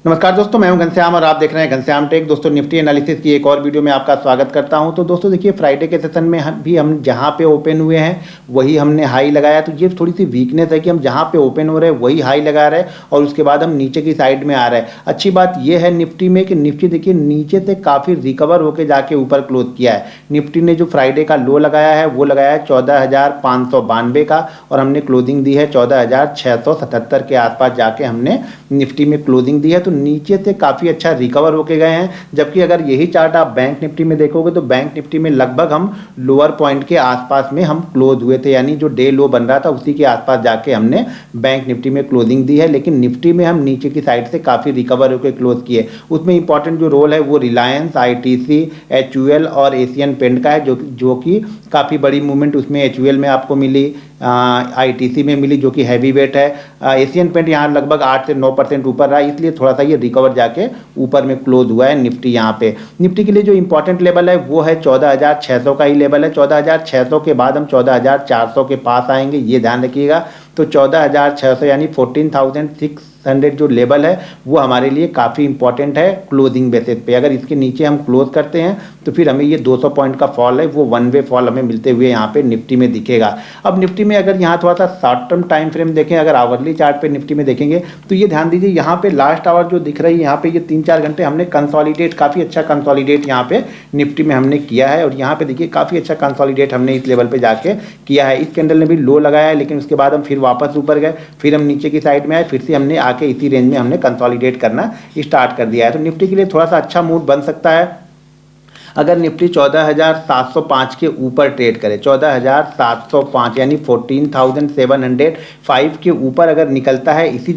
नमस्कार दोस्तों, मैं हूं घनश्याम और आप देख रहे हैं घनश्याम टेक। दोस्तों, निफ्टी एनालिसिस की एक और वीडियो में आपका स्वागत करता हूं। तो दोस्तों देखिए, फ्राइडे के सेशन में हम जहां पे ओपन हुए हैं वही हमने हाई लगाया। तो ये थोड़ी सी वीकनेस है कि हम जहां पे ओपन हो रहे हैं वही हाई लगा रहे हैं और उसके बाद हम नीचे की साइड में आ रहे हैं। अच्छी बात यह है निफ्टी में कि निफ्टी देखिए नीचे से काफ़ी रिकवर होकर जाके ऊपर क्लोज किया है। निफ्टी ने जो फ्राइडे का लो लगाया है वो लगाया है 14,592 का और हमने क्लोजिंग दी है 14,677 के आसपास जाके हमने निफ्टी में क्लोजिंग दी है। तो नीचे से काफ़ी अच्छा रिकवर होके गए हैं। जबकि अगर यही चार्ट आप बैंक निफ्टी में देखोगे तो बैंक निफ्टी में लगभग हम लोअर पॉइंट के आसपास में हम क्लोज हुए थे, यानी जो डे लो बन रहा था उसी के आसपास जाके हमने बैंक निफ्टी में क्लोजिंग दी है। लेकिन निफ्टी में हम नीचे की साइड से काफ़ी रिकवर होकर क्लोज किए। उसमें इंपॉर्टेंट जो रोल है वो रिलायंस, आईटीसी, एचयूएल और एशियन पेंट का है, जो कि काफ़ी बड़ी मूवमेंट उसमें एचयूएल में आपको मिली, आईटीसी में मिली जो कि हैवी वेट है। एशियन पेंट यहाँ लगभग 8 से 9% ऊपर रहा, इसलिए थोड़ा सा ये रिकवर जाके ऊपर में क्लोज हुआ है निफ्टी। यहाँ पे निफ्टी के लिए जो इंपॉर्टेंट लेवल है वो है 14,600 का ही लेवल है। 14,600 के बाद हम 14,400 के पास आएंगे, ये ध्यान रखिएगा। तो 14,600 यानी 14,600 जो लेवल है वो हमारे लिए काफ़ी इंपॉर्टेंट है क्लोजिंग बेसिस पे। अगर इसके नीचे हम क्लोज करते हैं तो फिर हमें ये 200 पॉइंट का फॉल है वो वन वे फॉल हमें मिलते हुए यहाँ पे निफ्टी में दिखेगा। अब निफ्टी में अगर यहाँ थोड़ा सा शॉर्ट टर्म टाइम फ्रेम देखें, अगर आवरली चार्ट पे निफ्टी में देखेंगे तो ये ध्यान दीजिए यहाँ पे लास्ट आवर जो दिख रही है यहाँ पे ये 3-4 घंटे हमने कंसोलिडेट, काफ़ी अच्छा कंसोलिडेट यहाँ पे निफ्टी में हमने किया है। और यहाँ पे देखिए काफ़ी अच्छा कंसोलिडेट हमने इस लेवल पे जाके किया है। इस कैंडल ने भी लो लगाया है लेकिन उसके बाद हम फिर वापस ऊपर गए, फिर हम नीचे की साइड में आए, फिर से हमने आके इसी रेंज में हमने कंसोलिडेट करना स्टार्ट कर दिया है। तो निफ्टी के लिए थोड़ा सा अच्छा मूड बन सकता है अगर निफ्टी 14,705 के ऊपर ट्रेड करे। 14,705 यानी 14,705 के ऊपर अगर निकलता है, इसी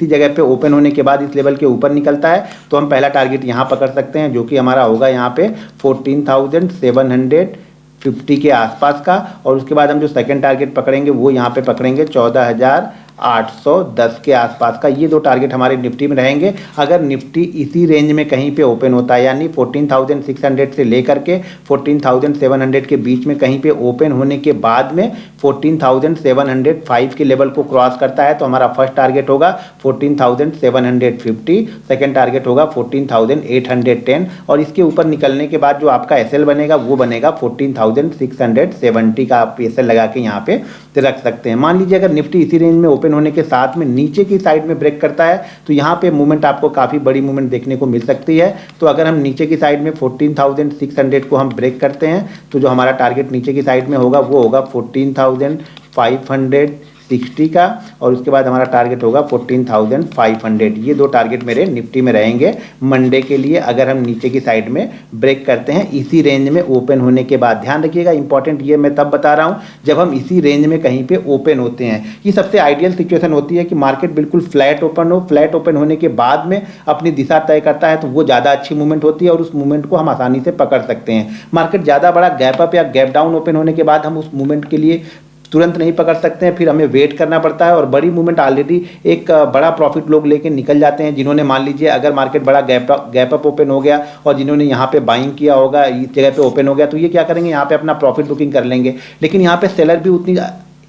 जगह पे ओपन होने के बाद इस लेवल के ऊपर निकलता है तो हम पहला टारगेट यहाँ पकड़ सकते हैं, जो कि हमारा होगा यहाँ पे 14,750 के आसपास का। और उसके बाद हम जो सेकंड टारगेट पकड़ेंगे वो यहाँ पे पकड़ेंगे 14,810 के आसपास का। ये दो टारगेट हमारे निफ्टी में रहेंगे। अगर निफ्टी इसी रेंज में कहीं पे ओपन होता है, यानी 14,600 से लेकर के 14,700 के बीच में कहीं पे ओपन होने के बाद में 14,705 के लेवल को क्रॉस करता है तो हमारा फर्स्ट टारगेट होगा 14,750, सेकेंड टारगेट होगा 14,810 और इसके ऊपर निकलने के बाद जो आपका एसएल बनेगा वो बनेगा 14,670 का आप एसएल लगा के यहाँ पे रख सकते हैं। मान लीजिए अगर निफ्टी इसी रेंज में ओपन होने के साथ में नीचे की साइड में ब्रेक करता है तो यहाँ पे मूवमेंट आपको काफ़ी बड़ी मूवमेंट देखने को मिल सकती है। तो अगर हम नीचे की साइड में 14,600 को हम ब्रेक करते हैं तो जो हमारा टारगेट नीचे की साइड में होगा वो होगा 14,560 का और उसके बाद हमारा टारगेट होगा 14,500। ये दो टारगेट मेरे निफ्टी में रहेंगे मंडे के लिए अगर हम नीचे की साइड में ब्रेक करते हैं इसी रेंज में ओपन होने के बाद। ध्यान रखिएगा, इंपॉर्टेंट ये मैं तब बता रहा हूं जब हम इसी रेंज में कहीं पे ओपन होते हैं। ये सबसे आइडियल सिचुएशन होती है कि मार्केट बिल्कुल फ्लैट ओपन हो, फ्लैट ओपन होने के बाद में अपनी दिशा तय करता है तो वो ज़्यादा अच्छी मूवमेंट होती है और उस मूवमेंट को हम आसानी से पकड़ सकते हैं। मार्केट ज़्यादा बड़ा गैप अप या गैप डाउन ओपन होने के बाद हम उस मूवमेंट के लिए तुरंत नहीं पकड़ सकते हैं, फिर हमें वेट करना पड़ता है। और बड़ी मूवमेंट ऑलरेडी एक बड़ा प्रॉफिट लोग लेके निकल जाते हैं, जिन्होंने मान लीजिए अगर मार्केट बड़ा गैप अप ओपन हो गया और जिन्होंने यहाँ पे बाइंग किया होगा, इस जगह पे ओपन हो गया तो ये क्या करेंगे, यहाँ पे अपना प्रॉफिट बुकिंग कर लेंगे। लेकिन यहाँ पे सेलर भी उतनी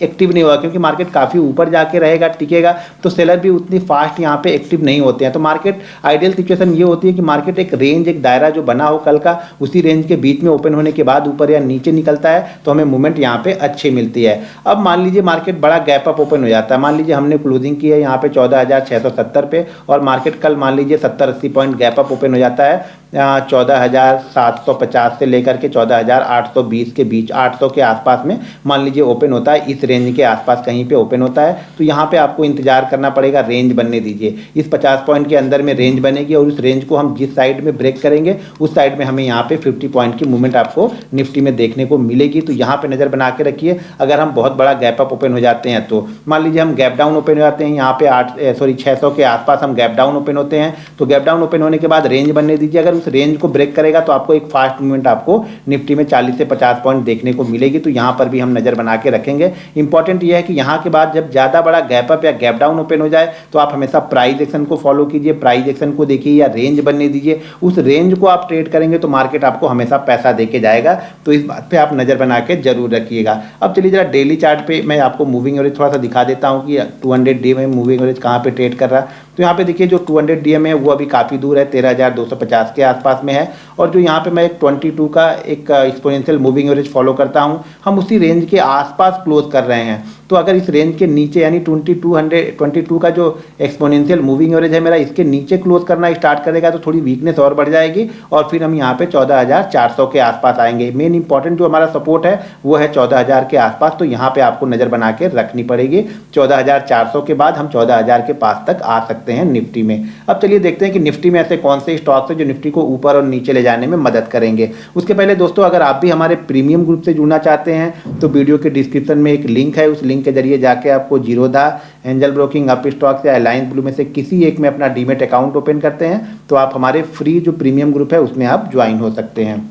एक्टिव नहीं होगा क्योंकि मार्केट काफ़ी ऊपर जाके रहेगा, टिकेगा, तो सेलर भी उतनी फास्ट यहाँ पे एक्टिव नहीं होते हैं। तो मार्केट आइडियल सिचुएशन ये होती है कि मार्केट एक रेंज, एक दायरा जो बना हो कल का, उसी रेंज के बीच में ओपन होने के बाद ऊपर या नीचे निकलता है तो हमें मूवमेंट यहाँ पे अच्छी मिलती है। अब मान लीजिए मार्केट बड़ा गैप अप ओपन हो जाता है, मान लीजिए हमने क्लोजिंग की है यहाँ पे 14,670 पे और मार्केट कल मान लीजिए 70-80 पॉइंट गैप अप ओपन हो जाता है 14,750 से लेकर के 14,820 के बीच, 800 के आसपास में मान लीजिए ओपन होता है, इस रेंज के आसपास कहीं पे ओपन होता है तो यहाँ पे आपको इंतजार करना पड़ेगा, रेंज बनने दीजिए। इस 50 पॉइंट के अंदर में रेंज बनेगी और उस रेंज को हम जिस साइड में ब्रेक करेंगे उस साइड में हमें यहाँ पे 50 पॉइंट की मूवमेंट आपको निफ्टी में देखने को मिलेगी। तो यहाँ पे नज़र बना के रखिए। अगर हम बहुत बड़ा गैप अप ओपन हो जाते हैं तो मान लीजिए हम गैप डाउन ओपन हो जाते हैं यहाँ पे 600 के आसपास हम गैप डाउन ओपन होते हैं तो गैप डाउन ओपन होने के बाद रेंज बनने दीजिए। अगर उस रेंज को ब्रेक करेगा तो आपको एक फास्ट मूवमेंट आपको निफ्टी में 40 से 50 पॉइंट देखने को मिलेगी। तो यहाँ पर भी हम नज़र बना के रखेंगे। इंपॉर्टेंट ये है कि यहाँ के बाद जब ज़्यादा बड़ा गैप अप या गैप डाउन ओपन हो जाए तो आप हमेशा प्राइस एक्शन को फॉलो कीजिए, प्राइस एक्शन को देखिए या रेंज बनने दीजिए। उस रेंज को आप ट्रेड करेंगे तो मार्केट आपको हमेशा पैसा दे के जाएगा। तो इस बात पर आप नज़र बना के जरूर रखिएगा। अब चलिए जरा डेली चार्ट पर मैं आपको मूविंग एवरेज थोड़ा सा दिखा देता हूँ कि 200 डे में मूविंग एवरेज कहाँ पर ट्रेड कर रहा है। तो तो यहाँ पे देखिए जो 200 DM है वो अभी काफ़ी दूर है, 13,250 के आसपास में है। और जो यहाँ पे मैं एक 22 का एक एक्सपोनेंशियल मूविंग एवरेज फॉलो करता हूँ, हम उसी रेंज के आसपास क्लोज कर रहे हैं। तो अगर इस रेंज के नीचे यानी 22 का जो एक्सपोनेंशियल मूविंग एवरेज है मेरा, इसके नीचे क्लोज करना स्टार्ट करेगा तो थोड़ी वीकनेस और बढ़ जाएगी और फिर हम यहाँ पे 14,400 के आसपास आएंगे। मेन इंपॉर्टेंट जो हमारा सपोर्ट है वो है 14,000 के आसपास, तो यहाँ पे आपको नज़र बना के रखनी पड़ेगी। 14,400 के बाद हम 14,000 के पास तक आ सकते हैं निफ्टी में। अब चलिए देखते हैं कि निफ्टी में ऐसे कौन से स्टॉक्स हैं जो निफ्टी को ऊपर और नीचे ले जाने में मदद करेंगे। उसके पहले दोस्तों, अगर आप भी हमारे प्रीमियम ग्रुप से जुड़ना चाहते हैं तो वीडियो के डिस्क्रिप्शन में एक लिंक है, उस लिंक के जरिए जाके आपको Zerodha, angel broking, up stocks या अलायंस ब्लू में से किसी एक में अपना डीमेट अकाउंट ओपन करते हैं तो आप हमारे फ्री जो प्रीमियम ग्रुप है उसमें आप ज्वाइन हो सकते हैं।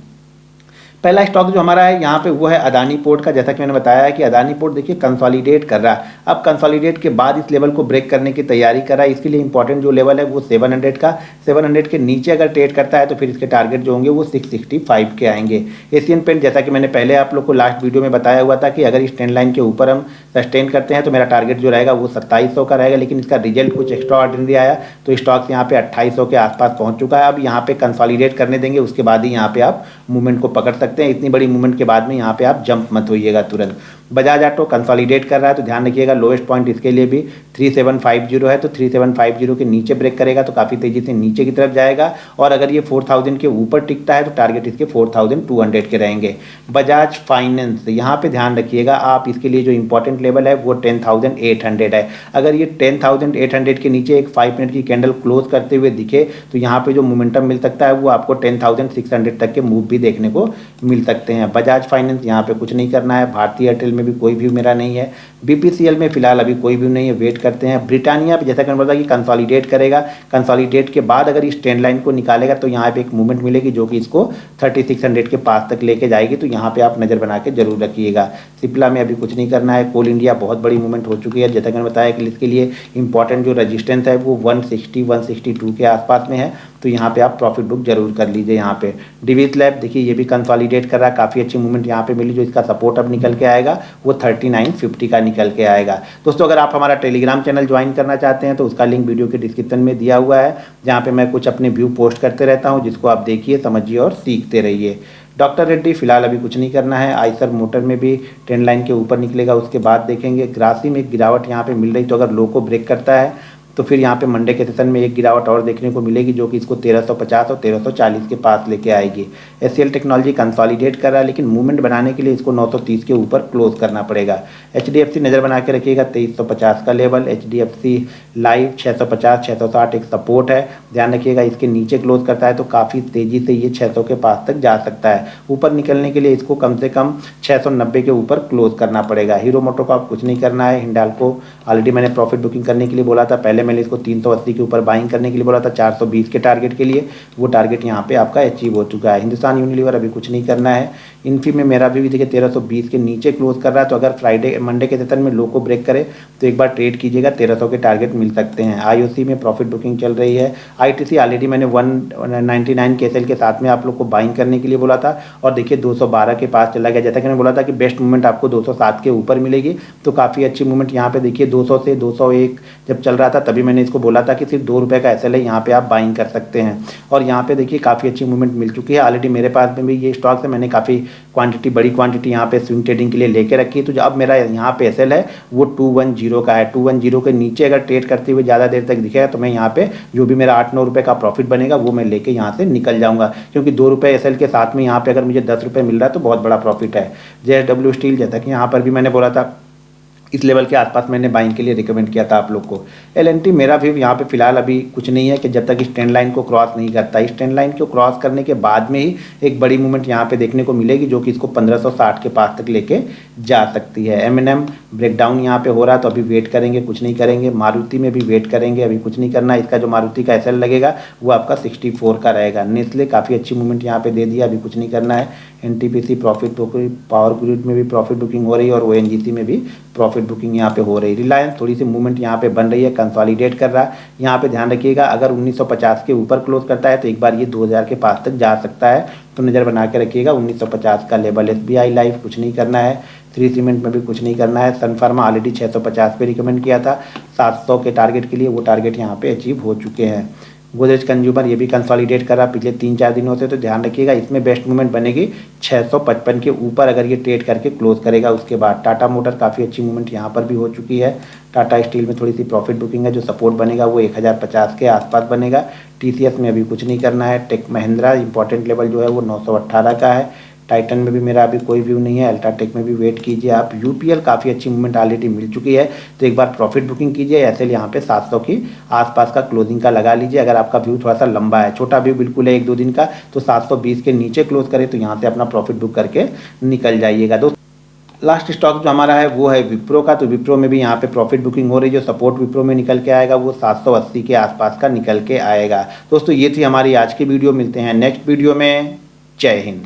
पहला स्टॉक जो हमारा है यहाँ पे वो है अदानी पोर्ट का। जैसा कि मैंने बताया है कि अदानी पोर्ट देखिए कंसोलिडेट कर रहा है, अब कंसोलिडेट के बाद इस लेवल को ब्रेक करने की तैयारी कर रहा है। इसके लिए इंपॉर्टेंट जो लेवल है वो 700 का, 700 के नीचे अगर ट्रेड करता है तो फिर इसके टारगेट जो होंगे वो 665 के आएंगे। एशियन पेंट, जैसा कि मैंने पहले आप लोग को लास्ट वीडियो में बताया हुआ था कि अगर इस ट्रेंड लाइन के ऊपर हम सस्टेन करते हैं तो मेरा टारगेट जो रहेगा वो 2700 का रहेगा, लेकिन इसका रिजल्ट कुछ एक्स्ट्रा ऑर्डिनरी आया तो स्टॉक्स यहाँ पे 2800 के आसपास पहुँच चुका है। अब यहाँ पे कंसोलिडेट करने देंगे, उसके बाद ही यहाँ पे आप मूवमेंट को पकड़ सकते हैं। इतनी बड़ी मूवमेंट के बाद में यहाँ पे आप जंप मत होइएगा तुरंत। बजाज ऑटो कंसोलिडेट कर रहा है तो ध्यान रखिएगा, लोएस्ट पॉइंट इसके लिए भी 3750 है, तो 3750 के नीचे ब्रेक करेगा तो काफ़ी तेजी से नीचे की तरफ जाएगा और अगर ये 4000 के ऊपर टिकता है तो टारगेट इसके 4200 के रहेंगे। बजाज फाइनेंस, यहाँ पे ध्यान रखिएगा आप, इसके लिए जो इंपॉर्टेंट लेवल है वो 10,800 है। अगर ये 10,800 के नीचे एक 5 मिनट की कैंडल क्लोज करते हुए दिखे तो यहाँ पे जो मोमेंटम मिल सकता है वो आपको 10,600 तक के मूव भी देखने को मिल सकते हैं। बजाज फाइनेंस यहाँ पे कुछ नहीं करना है, भारतीय एयरटेल में भी कोई व्यू मेरा नहीं है, बीपीसीएल में फिलहाल अभी कोई व्यू नहीं है, वेट करते हैं। ब्रिटानिया पे जैसा कि मैंने बोला कि कंसोलिडेट करेगा, कंसोलिडेट के बाद अगर इस ट्रेंड लाइन को निकालेगा तो यहाँ पे एक मूवमेंट मिलेगी जो कि इसको 3600 के पास तक लेके जाएगी, तो यहाँ पे आप नज़र बना के जरूर रखिएगा। सिप्ला में अभी कुछ नहीं करना है। कोल इंडिया बहुत बड़ी मूवमेंट हो चुकी है, जैसा कि मैंने बताया कि इसके लिए इंपॉर्टेंट जो रजिस्टेंस है वो 160-162 के आसपास में है, तो यहाँ पे आप प्रॉफिट बुक जरूर कर लीजिए। यहाँ पे डिवीज लैब देखिए ये भी कंसोलिडेट कर रहा है, काफ़ी अच्छी मूवमेंट यहाँ पे मिली, जो इसका सपोर्ट अब निकल के आएगा वो 3950 का निकल के आएगा। दोस्तों अगर आप हमारा टेलीग्राम चैनल ज्वाइन करना चाहते हैं तो उसका लिंक वीडियो के डिस्क्रिप्शन में दिया हुआ है, जहाँ पे मैं कुछ अपने व्यू पोस्ट करते रहता हूँ, जिसको आप देखिए, समझिए और सीखते रहिए। डॉक्टर रेड्डी फिलहाल अभी कुछ नहीं करना है। आइसर मोटर में भी ट्रेंड लाइन के ऊपर निकलेगा, उसके बाद देखेंगे। ग्रासी में एक गिरावट यहाँ पे मिल रही, तो अगर लो को ब्रेक करता है तो फिर यहाँ पे मंडे के सेशन में एक गिरावट और देखने को मिलेगी, जो कि इसको 1350 और 1340 के पास लेके आएगी। एचसीएल टेक्नोलॉजी कंसोलिडेट कर रहा है, लेकिन मूवमेंट बनाने के लिए इसको 930 के ऊपर क्लोज करना पड़ेगा। एचडीएफसी नज़र बना के रखिएगा, 2350 का लेवल। एचडीएफसी लाइव 650-660 एक सपोर्ट है, ध्यान रखिएगा। इसके नीचे क्लोज करता है तो काफ़ी तेज़ी से ये 600 के पास तक जा सकता है। ऊपर निकलने के लिए इसको कम से कम 690 के ऊपर क्लोज करना पड़ेगा। हीरो मोटो को आप कुछ नहीं करना है। हिंडाल्को ऑलरेडी मैंने प्रॉफिट बुकिंग करने के लिए बोला था, पहले मैंने इसको 380 के ऊपर बाइंग करने के लिए बोला था 420 के टारगेट के लिए, वो टारगेट यहाँ पे आपका अचीव हो चुका है। हिंदुस्तान यूनिलीवर अभी कुछ नहीं करना है। इन्फी में मेरा भी देखिए 1320 के नीचे क्लोज कर रहा है, तो अगर मंडे के सेशन में लो को ब्रेक करे तो एक बार ट्रेड कीजिएगा, 1300 के टारगेट मिल सकते हैं। आईओसी में प्रॉफिट बुकिंग चल रही है। आईटीसी ऑलरेडी मैंने 199 के एसएल के साथ में आप लोग को बाइंग करने के लिए बोला था और देखिए 212 के पास चला गया। जैसा कि मैंने बोला था कि बेस्ट मूवमेंट आपको 207 के ऊपर मिलेगी, तो काफ़ी अच्छी मूवमेंट यहाँ पे देखिए 200 से 201 जब चल रहा था तभी मैंने इसको बोला था कि सिर्फ 2 रुपये का एसएल है, यहाँ पे आप बाइंग कर सकते हैं। और यहाँ पे देखिए काफ़ी अच्छी मूवमेंट मिल चुकी है। ऑलरेडी मेरे पास में भी ये स्टॉक्स है, मैंने काफ़ी बड़ी क्वांटिटी यहाँ पे स्विंग ट्रेडिंग के लिए लेके रखी है। तो जो अब मेरा यहाँ पे एसएल है वो 210 का है। 210 के नीचे अगर ट्रेड करते हुए ज़्यादा देर तक दिखेगा तो मैं यहाँ पे जो भी मेरा 8-9 रुपये का प्रॉफिट बनेगा वो मैं लेके यहाँ से निकल जाऊँगा, क्योंकि 2 रुपये एसएल के साथ में यहाँ पे अगर मुझे 10 रुपये मिल रहा है तो बहुत बड़ा प्रॉफिट है। जेएसडब्ल्यू स्टील, जैसा कि यहाँ पर भी मैंने बोला था इस लेवल के आसपास मैंने बाइंग के लिए रिकमेंड किया था आप लोग को। एलएनटी मेरा भी यहाँ पे फिलहाल अभी कुछ नहीं है कि जब तक इस ट्रेंड लाइन को क्रॉस नहीं करता। इस ट्रेंड लाइन को क्रॉस करने के बाद में ही एक बड़ी मूवमेंट यहाँ पे देखने को मिलेगी, जो कि इसको 1560 के पास तक लेके जा सकती है। एमएनएम ब्रेकडाउन यहाँ पे हो रहा है, तो अभी वेट करेंगे, कुछ नहीं करेंगे। मारुति में भी वेट करेंगे, अभी कुछ नहीं करना। इसका जो मारुति का एसएल लगेगा वो आपका 64 का रहेगा। नेस्ले काफ़ी अच्छी मूवमेंट यहाँ पे दे दिया, अभी कुछ नहीं करना है। NTPC profit booking, power grid में भी प्रॉफिट बुकिंग हो रही है और ओएनजीसी में भी प्रॉफिट बुकिंग यहाँ पे हो रही है। रिलायंस थोड़ी सी मूवमेंट यहाँ पे बन रही है, कंसोलिडेट कर रहा है। यहाँ पे ध्यान रखिएगा, अगर 1950 के ऊपर क्लोज करता है तो एक बार ये 2000 के पास तक जा सकता है, तो नज़र बना के रखिएगा 1950 का लेवल। एसबीआई लाइफ कुछ नहीं करना है। श्री सीमेंट में भी कुछ नहीं करना है। सन फार्मा ऑलरेडी 650 पे रिकमेंड किया था, 700 के टारगेट के लिए, वो टारगेट यहाँ पे अचीव हो चुके हैं। गोदरेज कंज्यूमर ये भी कंसोलिडेट करा पिछले 3-4 दिनों से, तो ध्यान रखिएगा इसमें बेस्ट मूवमेंट बनेगी 655 के ऊपर अगर ये ट्रेड करके क्लोज करेगा। उसके बाद टाटा मोटर काफ़ी अच्छी मूवमेंट यहाँ पर भी हो चुकी है। टाटा स्टील में थोड़ी सी प्रॉफिट बुकिंग है, जो सपोर्ट बनेगा वो 1050 के आसपास बनेगा। टीसीएस में अभी कुछ नहीं करना है। टेक महिंद्रा इंपॉर्टेंट लेवल जो है वो 918 का है। टाइटन में भी मेरा अभी कोई व्यू नहीं है। अल्ट्राटेक में भी वेट कीजिए आप। यूपीएल काफ़ी अच्छी मूवमेंट ऑलरेडी मिल चुकी है, तो एक बार प्रॉफिट बुकिंग कीजिए। एसएल यहाँ पे 700 की आसपास का क्लोजिंग का लगा लीजिए। अगर आपका व्यू थोड़ा सा लंबा है, छोटा व्यू बिल्कुल है 1-2 दिन का, तो 720 के नीचे क्लोज करे तो यहाँ से अपना प्रॉफिट बुक करके निकल जाइएगा। दोस्तों लास्ट स्टॉक जो हमारा है वो है विप्रो का। तो विप्रो में भी यहाँ पे प्रॉफिट बुकिंग हो रही है। जो सपोर्ट विप्रो में निकल के आएगा वो 780 के आसपास का निकल के आएगा। दोस्तों ये थी हमारी आज की वीडियो। मिलते हैं नेक्स्ट वीडियो में। जय हिंद।